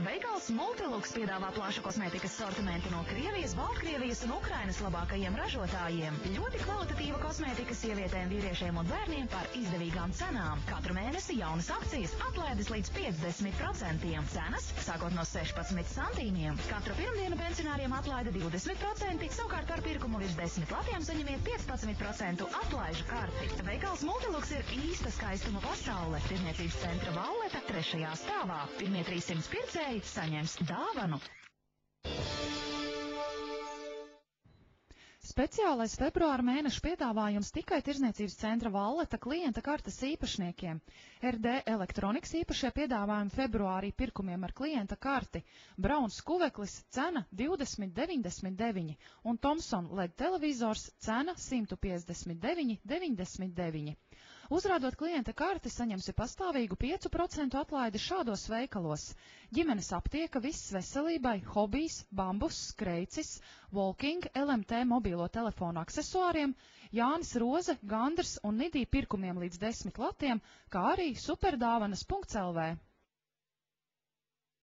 Veikals Multilux piedāvā plašu kosmētikas sortimentu no Krievijas, Baltkrievijas un Ukrainas labākajiem ražotājiem. Ļoti kvalitatīva kosmētika sievietēm, vīriešiem un bērniem par izdevīgām cenām. Katru mēnesi jaunas akcijas, atlaides līdz 50%. Cenas sākot no 16 centīmiem. Katru pirmdienu pensionāriem atlaida 20%, savukārt par pirkumu virs 10 latiem saņemiet 15% atlaižu karti. Veikals Multilux ir īsta skaistuma pasaule. Tirniecības centra Valleta 3. stāvā. Pirmie 300 pircēji saņems dāvanu. Speciālais februāra mēneša piedāvājums tikai Tirdzniecības centra Valleta klienta kartes īpašniekiem. RD Elektronikas īpašie piedāvājumi februārī pirkumiem ar klienta karti. Brauns skuveklis cena 20,99 un Thomson LED televizors cena 159,99. Uzrādot klienta karti, saņemsi pastāvīgu 5% atlaidi šādos veikalos. Ģimenes aptieka, viss veselībai, hobijs, bambus, skreicis, walking, LMT mobīlo telefonu aksesuāriem, Jānis Roze, Gandrs un Nidī pirkumiem līdz 10 latiem, kā arī superdāvanas.lv.